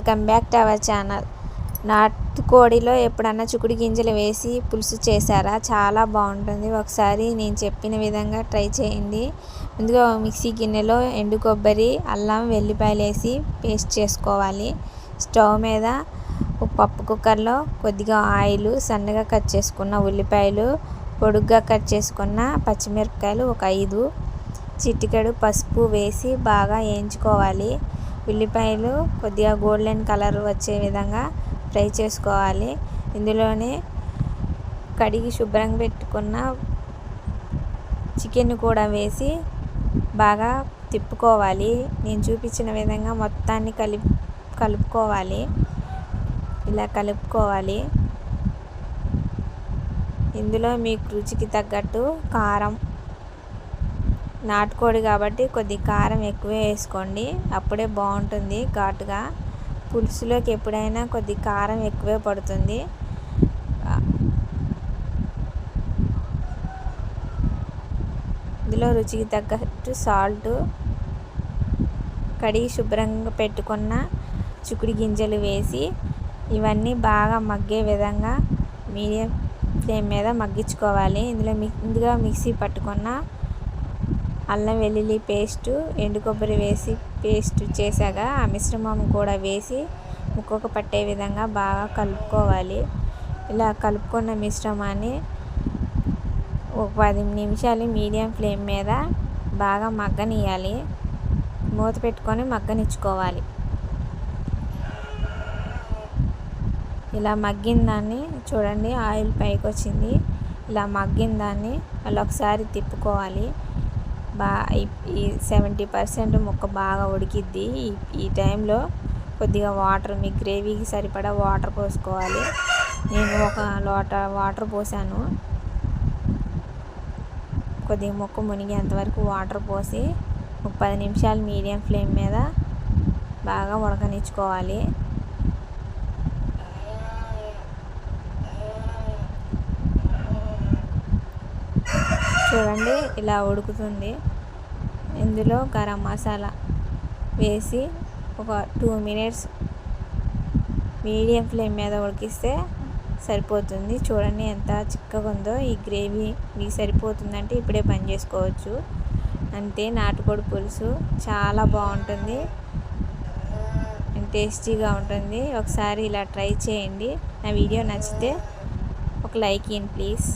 Welcome back to our channel. నాటుకోడిలో ఎప్పుడన్నా చిక్కుడు గింజలు వేసి పులుసు చేశారా? చాలా బాగుంటుంది. ఒకసారి నేను చెప్పిన విధంగా ట్రై చేయండి. ముందుగా మిక్సీ గిన్నెలో ఎండు కొబ్బరి, అల్లం, వెల్లిపాయలు వేసి పేస్ట్ చేసుకోవాలి. స్టవ్ మీద పప్పు కుక్కర్లో కొద్దిగా ఆయిల్, సన్నగా కట్ చేసుకున్న ఉల్లిపాయలు, పొడుగ్గా కట్ చేసుకున్న పచ్చిమిరపకాయలు ఒక 5, చిటికెడు పసుపు వేసి బాగా వేయించుకోవాలి. ఉల్లిపాయలు కొద్దిగా గోల్డెన్ కలర్ వచ్చే విధంగా ఫ్రై చేసుకోవాలి. ఇందులోనే కడిగి శుభ్రంగా పెట్టుకున్న చికెన్ కూడా వేసి బాగా తిప్పుకోవాలి. నేను చూపించిన విధంగా మొత్తాన్ని కలుపుకోవాలి. ఇలా కలుపుకోవాలి. ఇందులో మీకు రుచికి తగ్గట్టు కారం, నాటుకోడి కాబట్టి కొద్ది కారం ఎక్కువే వేసుకోండి, అప్పుడే బాగుంటుంది ఘాటుగా. పులుసులోకి ఎప్పుడైనా కొద్ది కారం ఎక్కువే పడుతుంది. ఇందులో రుచికి తగ్గట్టు సాల్ట్, కడిగి శుభ్రంగా పెట్టుకున్న చిక్కుడు గింజలు వేసి ఇవన్నీ బాగా మగ్గే విధంగా మీడియం ఫ్లేమ్ మీద మగ్గించుకోవాలి. ఇందులో ముందుగా మిక్సీ పట్టుకున్న అల్లం వెల్లుల్లి పేస్టు, ఎండు కొబ్బరి వేసి పేస్ట్ చేశాక ఆ మిశ్రమం కూడా వేసి ముక్కకు పట్టే విధంగా బాగా కలుపుకోవాలి. ఇలా కలుపుకున్న మిశ్రమాన్ని ఒక 10 నిమిషాలు మీడియం ఫ్లేమ్ మీద బాగా మగ్గనియాలి. మూత పెట్టుకొని మగ్గనిచ్చుకోవాలి. ఇలా మగ్గిన దాన్ని చూడండి, ఆయిల్ పైకి వచ్చింది. ఇలా మగ్గిన దాన్ని మళ్ళీ ఒకసారి తిప్పుకోవాలి. ఈ 70% ముక్క బాగా ఉడికిద్ది. ఈ టైంలో కొద్దిగా వాటర్, మీ గ్రేవీకి సరిపడా వాటర్ పోసుకోవాలి. నేను 1 లోట వాటర్ పోసాను. కొద్దిగా ముక్క మునిగేంత వరకు వాటర్ పోసి 10 నిమిషాలు మీడియం ఫ్లేమ్ మీద బాగా ఉడకనిచ్చుకోవాలి. చూడండి, ఇలా ఉడుకుతుంది. ఇందులో గరం మసాలా వేసి ఒక 2 మినిట్స్ మీడియం ఫ్లేమ్ మీద ఉడికిస్తే సరిపోతుంది. చూడండి ఎంత చిక్కగా ఉందో. ఈ గ్రేవీ మీకు సరిపోతుందంటే ఇప్పుడే పని చేసుకోవచ్చు. అంతే, నాటుకోడి పులుసు చాలా బాగుంటుంది, టేస్టీగా ఉంటుంది. ఒకసారి ఇలా ట్రై చేయండి. నా వీడియో నచ్చితే ఒక లైక్ ఇవ్వండి ప్లీజ్.